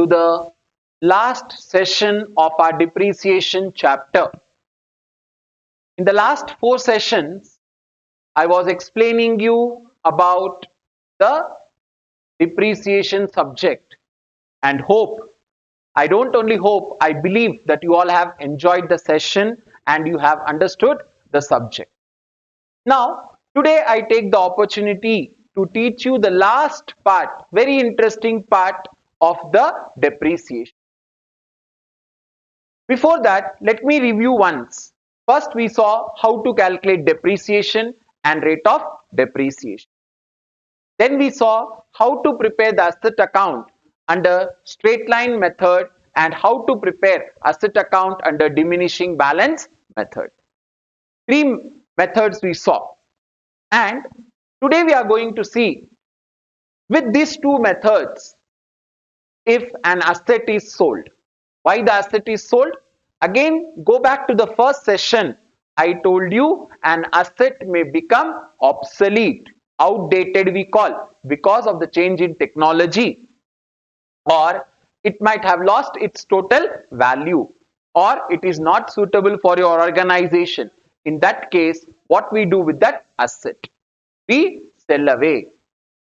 to the last session of our depreciation chapter. In the last 4 sessions, I was explaining you about the depreciation subject and I don't only hope, I believe that you all have enjoyed the session and you have understood the subject. Now, today I take the opportunity to teach you the last part, very interesting part of the depreciation. Before that, let me review once. First, we saw how to calculate depreciation and rate of depreciation. Then we saw how to prepare the asset account under straight line method and how to prepare asset account under diminishing balance method. 3 methods we saw. And today we are going to see with these 2 methods if an asset is sold. Why the asset is sold? Again, go back to the first session. I told you an asset may become obsolete, outdated we call, because of the change in technology, or it might have lost its total value, or it is not suitable for your organization. In that case, what we do with that asset? We sell away.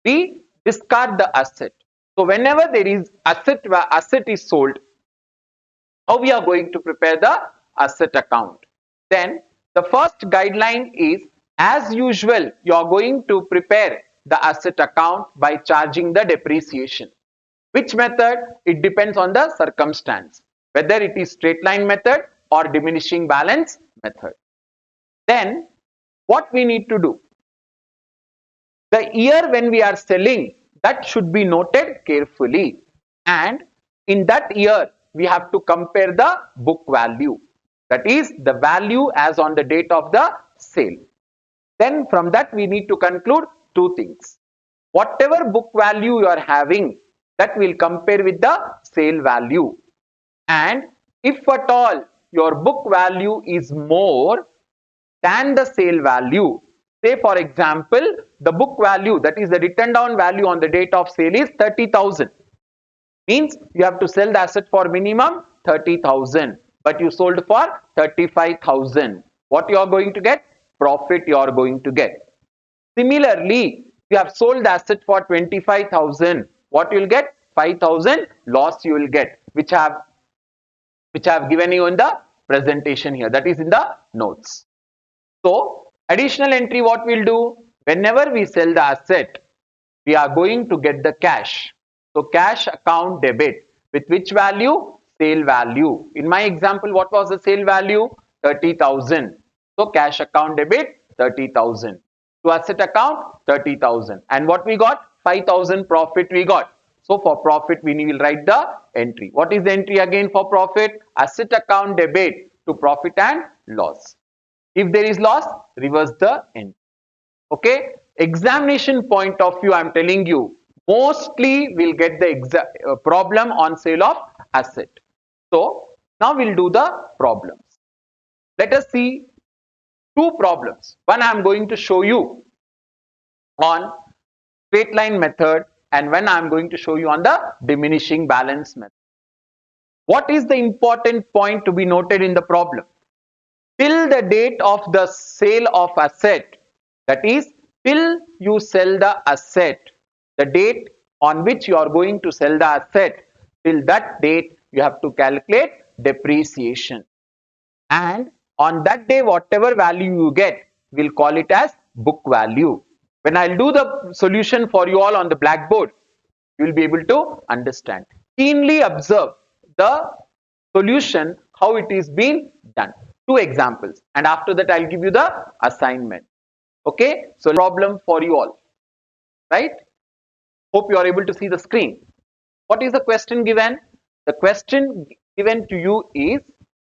We discard the asset. So whenever there is asset is sold, how we are going to prepare the asset account? Then the first guideline is, as usual, you are going to prepare the asset account by charging the depreciation. Which method? It depends on the circumstance, whether it is straight line method or diminishing balance method. Then what we need to do? The year when we are selling, that should be noted carefully, and in that year we have to compare the book value, that is the value as on the date of the sale. Then from that we need to conclude 2 things. Whatever book value you are having, that will compare with the sale value, and if at all your book value is more than the sale value, say for example the book value, that is the written down value on the date of sale, is 30,000, means you have to sell the asset for minimum 30,000, but you sold for 35,000. What you are going to get? Profit you are going to get. Similarly, you have sold the asset for 25,000. What you will get? 5,000 loss you will get, which I have given you in the presentation here, that is in the notes. So additional entry, what we'll do? Whenever we sell the asset, we are going to get the cash. So cash account debit with which value? Sale value. In my example, what was the sale value? 30,000. So cash account debit 30,000. To asset account 30,000. And what we got? 5,000 profit we got. So for profit we will write the entry. What is the entry again for profit? Asset account debit to profit and loss. If there is loss, reverse the entry. Okay, examination point of view, I am telling you, mostly we'll get the problem on sale of asset. So now we'll do the problems. Let us see 2 problems. One I am going to show you on straight line method, and when I am going to show you on the diminishing balance method. What is the important point to be noted in the problem? Till the date of the sale of asset, that is till you sell the asset, the date on which you are going to sell the asset, till that date you have to calculate depreciation, and on that day whatever value you get, we'll call it as book value. When I'll do the solution for you all on the blackboard, you will be able to understand. Keenly observe the solution, how it is being done. 2 examples, and after that I'll give you the assignment. Okay, so problem for you all, right? Hope you are able to see the screen. What is the question given? The question given to you is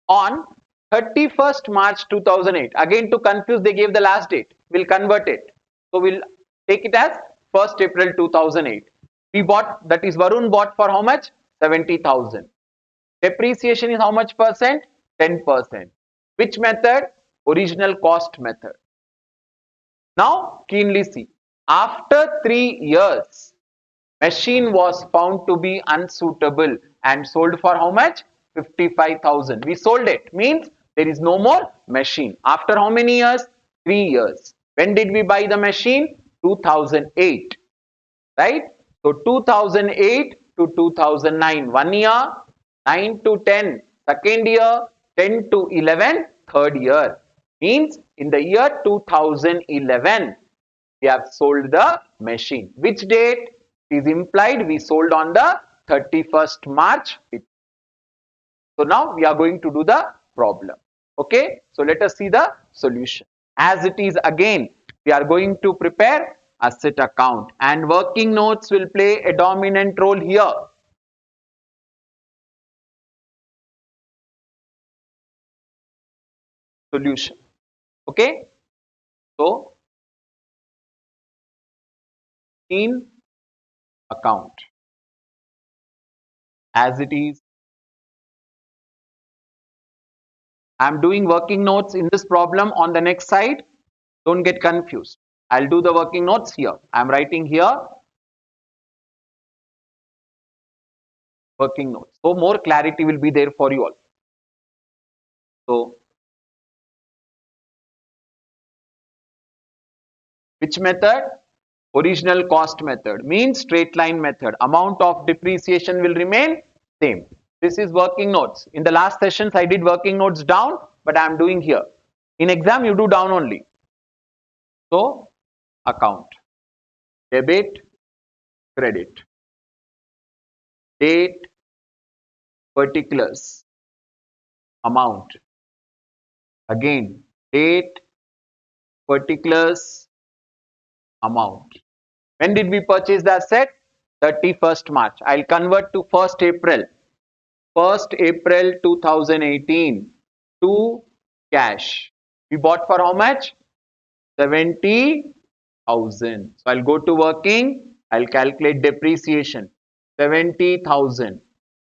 on 31st March 2008. Again, to confuse, they gave the last date. We'll convert it. So we'll take it as 1st April 2008. We bought, that is Varun bought for how much? 70,000. Depreciation is how much percent? 10%. Which method? Original cost method. Now keenly see. After 3 years, Machine was found to be unsuitable and sold for how much? 55,000. We sold it. Means there is no more machine. After how many years? 3 years. When did we buy the machine? 2008. Right? So 2008 to 2009, 1 year, 9 to 10, second year, 10 to 11, third year. Means in the year 2011, we have sold the machine. Which date is implied? We sold on the 31st March. So now we are going to do the problem. Okay, so let us see the solution. As it is, again, we are going to prepare asset account and working notes will play a dominant role here. Solution. Okay, so in account as it is, I am doing working notes in this problem on the next side. Don't get confused. I'll do the working notes here. I'm writing here working notes. So more clarity will be there for you all. So which method? Original cost method means straight line method. Amount of depreciation will remain same. This is working notes. In the last sessions, I did working notes down, but I am doing here. In exam, you do down only. So, account, debit, credit, date, particulars, amount. Again, date, particulars, amount. When did we purchase the asset? 31st March. I'll convert to 1st April. 1st April 2018 to cash. We bought for how much? 70,000. So I'll go to working. I'll calculate depreciation. 70,000.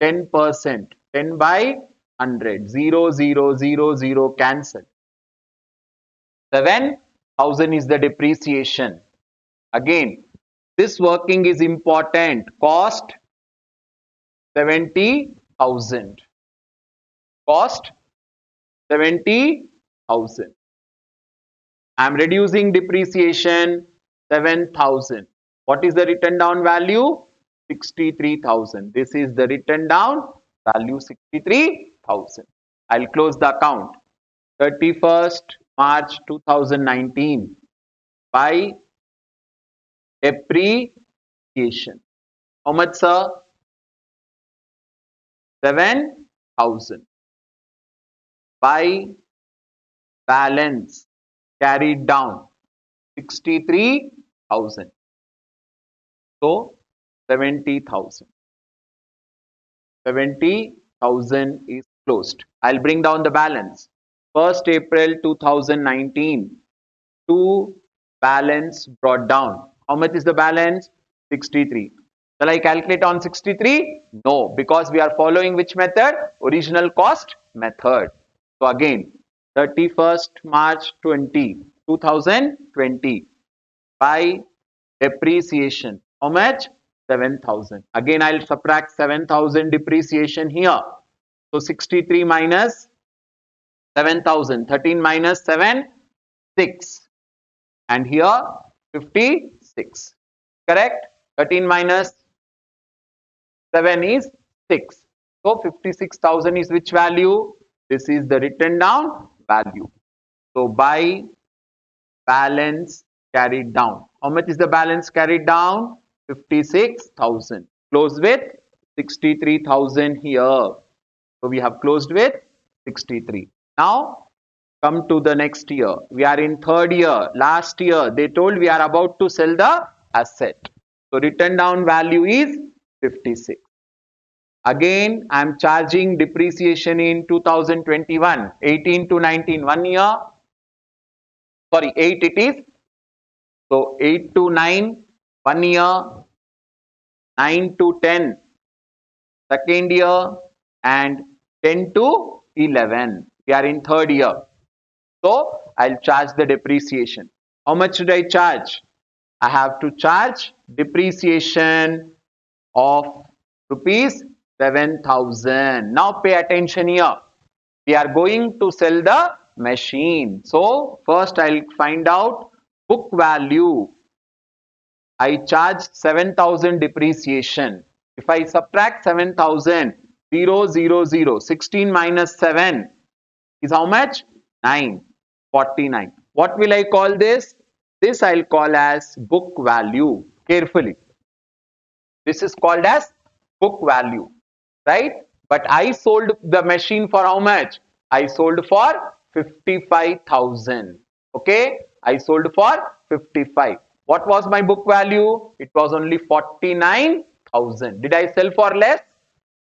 10%. 10 by 100. 0, 0, 0, 0 cancel. 7,000 is the depreciation. Again, this working is important. Cost 70,000. Cost 70,000. I am reducing depreciation 7,000. What is the written down value? 63,000. This is the written down value 63,000. I'll close the account. 31st March 2019 by depreciation. How much, sir? 7,000 by balance carried down 63,000. So 70,000. 70,000 is closed. I'll bring down the balance. 1st April 2019 to balance brought down. How much is the balance? 63. Shall I calculate on 63? No, because we are following which method? Original cost method. So again, 31st March 2020 by depreciation. How much? 7,000. Again, I'll subtract 7,000 depreciation here. So 63 minus 7,000. 13 minus 7, 6. And here 56. Correct? 13 minus 7 is 6. So 56,000 is which value? This is the written down value. So by balance carried down. How much is the balance carried down? 56,000. Close with 63,000 here. So we have closed with 63. Now come to the next year. We are in third year. Last year they told we are about to sell the asset. So written down value is 56. Again, I am charging depreciation in 2021, 18 to 19, 1 year. Sorry, 8 it is. So 8 to 9, 1 year. 9 to 10, second year. And 10 to 11. We are in third year. So I'll charge the depreciation. How much should I charge? I have to charge depreciation of rupees 7,000. Now pay attention here. We are going to sell the machine. So first I'll find out book value. I charge 7,000 depreciation. If I subtract 7,000, 0, 0, 0, 16 minus 7 is how much? 9, 49. What will I call this? This I'll call as book value. Carefully. This is called as book value, right? But I sold the machine for how much? I sold for 55,000. Okay, I sold for 55. What was my book value? It was only 49,000. Did I sell for less?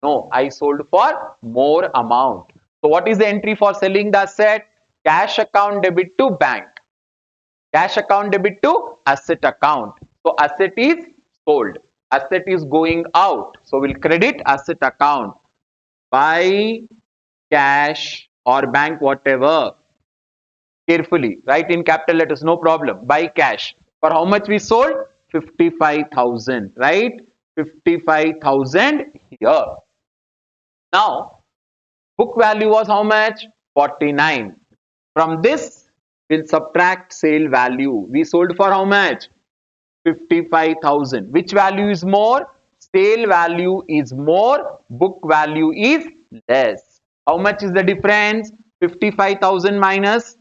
No, I sold for more amount. So what is the entry for selling the asset? Cash account debit to bank. Cash account debit to asset account. So asset is sold. Asset is going out. So we'll credit asset account by cash or bank, whatever. Carefully, write in capital letters, no problem. By cash. For how much we sold? 55,000, right? 55,000 here. Now, book value was how much? 49. From this, we'll subtract sale value. We sold for how much? 55,000. Which value is more? Sale value is more, book value is less. How much is the difference? 55,000 minus,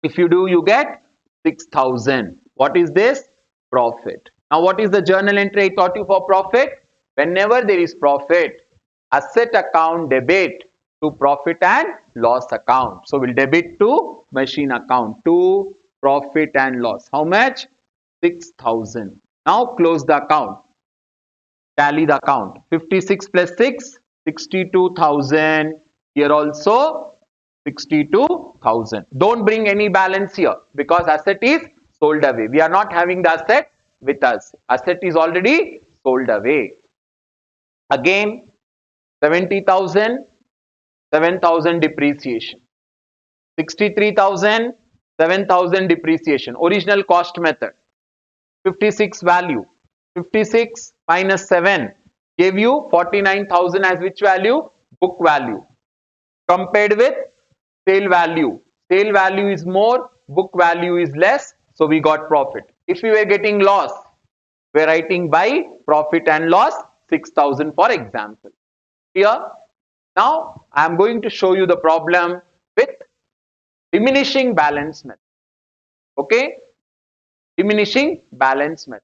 if you do, you get 6,000. What is this? Profit. Now what is the journal entry I taught you for profit? Whenever there is profit, asset account debit to profit and loss account. So we'll debit to machine account to profit and loss. How much? 6,000. Now close the account. Tally the account. 56 plus 6, 62,000. Here also 62,000. Don't bring any balance here because asset is sold away. We are not having the asset with us. Asset is already sold away. Again 70,000, 7,000 depreciation. 63,000, 7,000 depreciation. Original cost method. 56 value. 56 minus 7 gave you 49,000 as which value? Book value. Compared with sale value. Sale value is more, book value is less, so we got profit. If we were getting loss, we are writing by profit and loss 6,000 for example. Here, now I am going to show you the problem with diminishing balance method. Okay, diminishing balance method.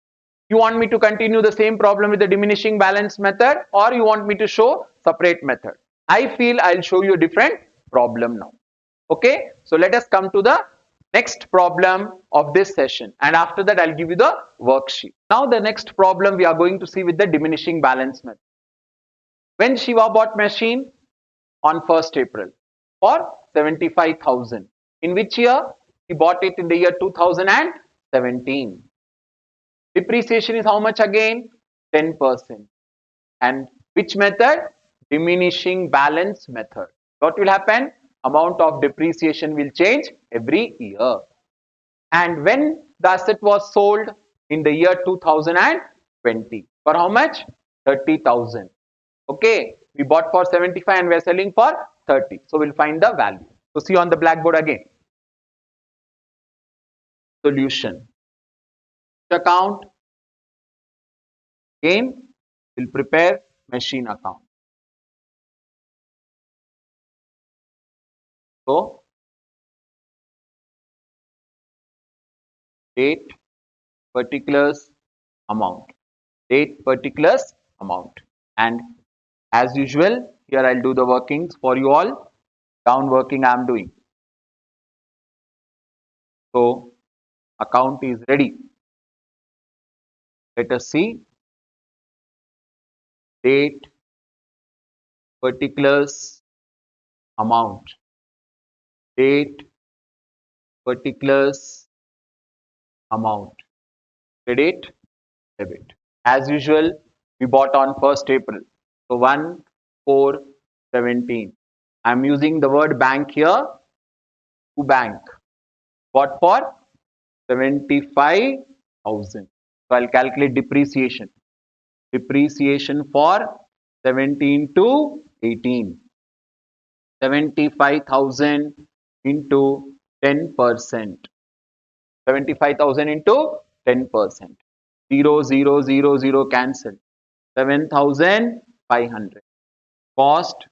You want me to continue the same problem with the diminishing balance method or you want me to show separate method? I feel I'll show you a different problem now. Okay, so let us come to the next problem of this session and after that I'll give you the worksheet. Now the next problem we are going to see with the diminishing balance method. When Shiva bought machine on 1st April for 75,000. In which year? He bought it in the year 2017. Depreciation is how much again? 10%. And which method? Diminishing balance method. What will happen? Amount of depreciation will change every year. And when the asset was sold in the year 2020, for how much? 30,000. Okay, we bought for 75 and we are selling for 30. So we'll find the value. So see on the blackboard again. Solution. Account. Again, we'll prepare machine account. So, date, particulars, amount. Date, particulars, amount. And as usual, here I'll do the workings for you all. Down working I am doing. So, account is ready. Let us see. Date, particulars, amount. Date, particulars, amount. Credit, debit. As usual, we bought on 1st April. So 1/4/17. I am using the word bank here. To bank. What for? 75,000. So I'll calculate depreciation. depreciation for 17 to 18. 75,000 into 10%. 75,000 into 10%. 0, 0, 0, 0 cancel. 7,500. Cost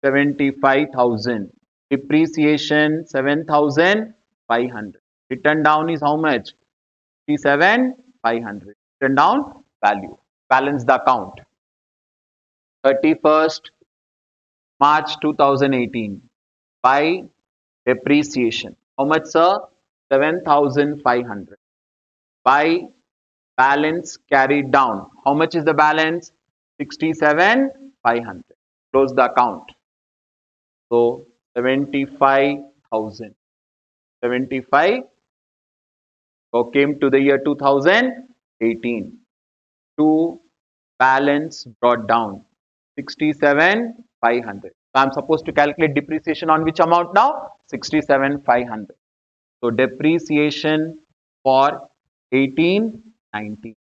75,000. Depreciation 7,500. Written down is how much? 57,500. Written down value. Balance the account. 31st March 2018. By depreciation. How much, sir? 7,500. By balance carried down. How much is the balance? 67,500. Close the account. So 75,000. 75. So came to the year 2018. To balance brought down 67,500. So I'm supposed to calculate depreciation on which amount now? 67,500. So depreciation for 18/19.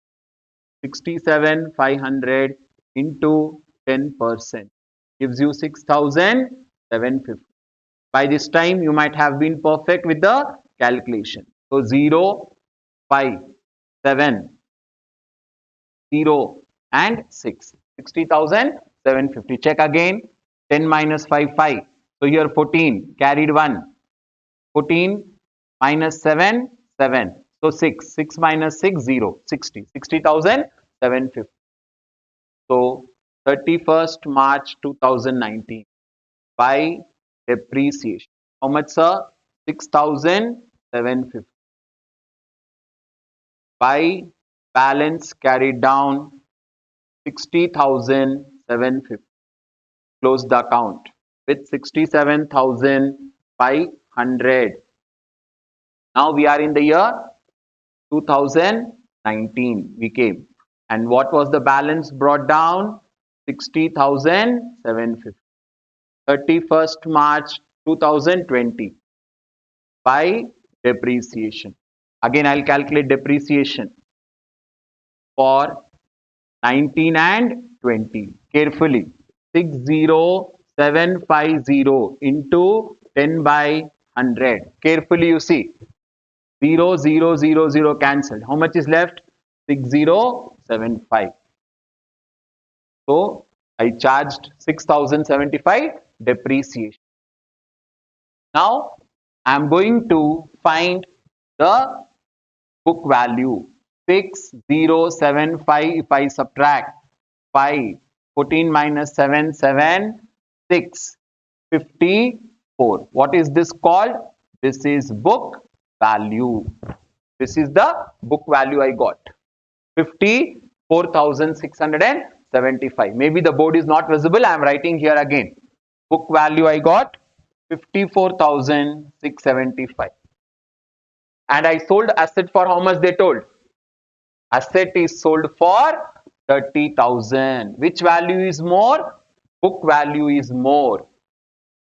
67,500 into 10% gives you 6,750. By this time, you might have been perfect with the calculation. So 0, 5, 7, 0 and 6. 60,750. Check again. 10 minus 5, 5. So here 14. Carried 1. 14 minus 7, 7. So 6. 6 minus 6, 0. 60. 60,750. So 31st March 2019. By depreciation. How much, sir? 6,750. By balance carried down 60,750. Close the account with 67,500. Now we are in the year 2019. We came. And what was the balance brought down? 60,750. 31st March 2020. By depreciation. Again, I'll calculate depreciation for 19 and 20. Carefully. 60,750 into 10 by 100. Carefully you see. 0, 0, 0, 0 cancelled. How much is left? 6075. So I charged 6,075 depreciation. Now I am going to find the book value. 6075. If I subtract 5, 14 minus 7, 7, 6, 54. What is this called? This is book value. This is the book value I got. 54,675. Maybe the board is not visible. I am writing here again. Book value I got 54,675. And I sold asset for how much they told? Asset is sold for 30,000. Which value is more? Book value is more.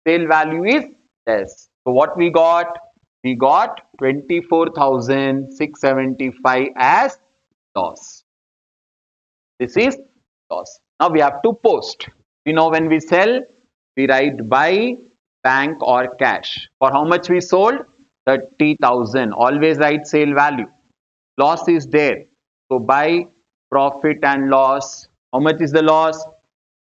Sale value is less. So what we got? We got 24,675 as loss. This is loss. Now we have to post. We know when we sell, we write by bank or cash. For how much we sold? 30,000. Always write sale value. Loss is there. So by profit and loss, how much is the loss?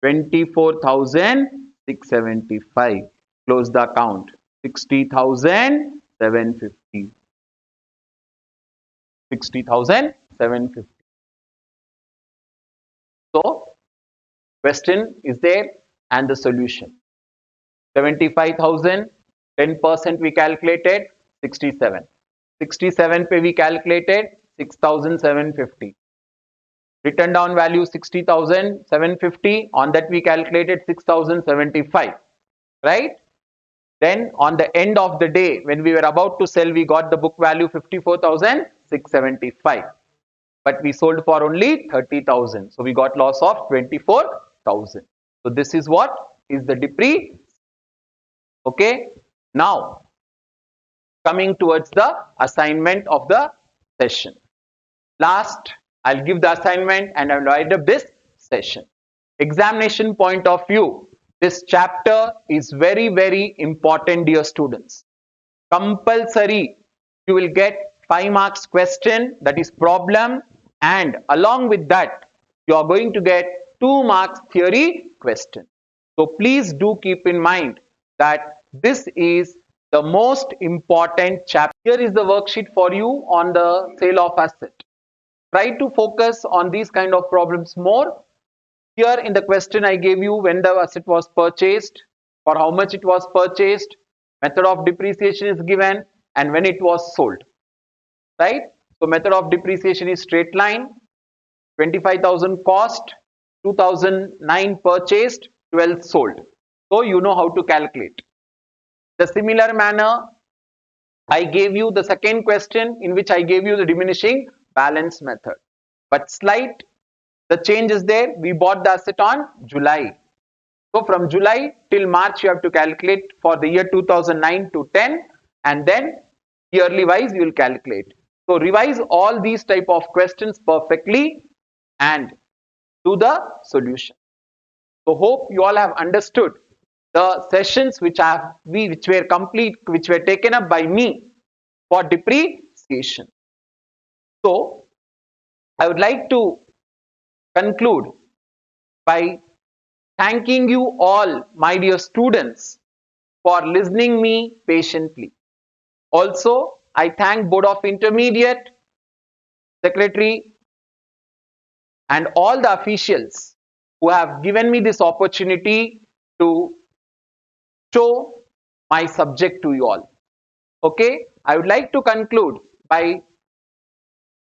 24,675. Close the account. 60,750. 60,750. So question is there and the solution. 75,000, 10% we calculated, 67. 67 pe we calculated 6,750. Written down value 60,750. On that we calculated 6,075. Right? Then on the end of the day, when we were about to sell, we got the book value 54,675. But we sold for only 30,000. So we got loss of 24,000. So this is what is the depreciation. Okay. Now coming towards the assignment of the session. Last I'll give the assignment and I'll write up this session. Examination point of view, this chapter is very, very important, dear students. Compulsory, you will get 5 marks question, that is problem, and along with that, you are going to get 2 marks theory question. So please do keep in mind that this is the most important chapter. Here is the worksheet for you on the sale of asset. Try to focus on these kind of problems more. Here in the question I gave you when the asset was purchased, for how much it was purchased, method of depreciation is given, and when it was sold. Right? So method of depreciation is straight line, 25,000 cost, 2009 purchased, 12 sold. So you know how to calculate. The similar manner, I gave you the second question in which I gave you the diminishing balance method. But slight, the change is there. We bought the asset on July. So from July till March, you have to calculate for the year 2009 to 10, and then yearly wise you will calculate. So revise all these type of questions perfectly and do the solution. So hope you all have understood the sessions which were complete, which were taken up by me for depreciation. So I would like to conclude by thanking you all, my dear students, for listening me patiently. Also, I thank Board of Intermediate, Secretary, and all the officials who have given me this opportunity to show my subject to you all. Okay, I would like to conclude by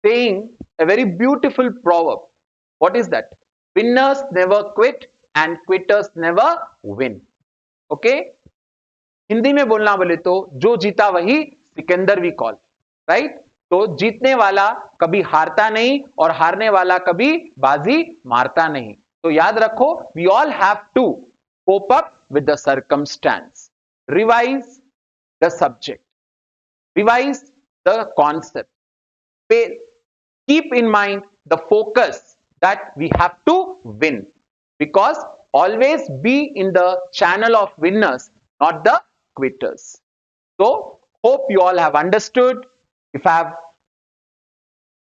saying a very beautiful proverb. What is that? Winners never quit and quitters never win. Okay, Hindi में बोलना बोले तो जो जीता वही Sikandar we call, right? तो जीतने वाला कभी हारता नहीं और हारने वाला कभी बाजी मारता नहीं. तो याद रखो, we all have to cope up with the circumstance. Revise the subject. Revise the concept. Keep in mind the focus that we have to win, because always be in the channel of winners, not the quitters. So hope you all have understood. If I have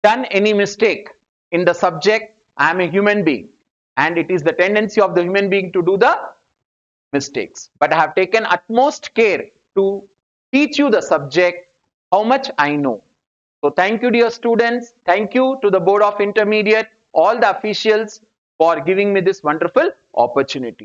done any mistake in the subject, I am a human being and it is the tendency of the human being to do the mistakes, but I have taken utmost care to teach you the subject how much I know. So thank you, dear students. Thank you to the Board of Intermediate, all the officials for giving me this wonderful opportunity.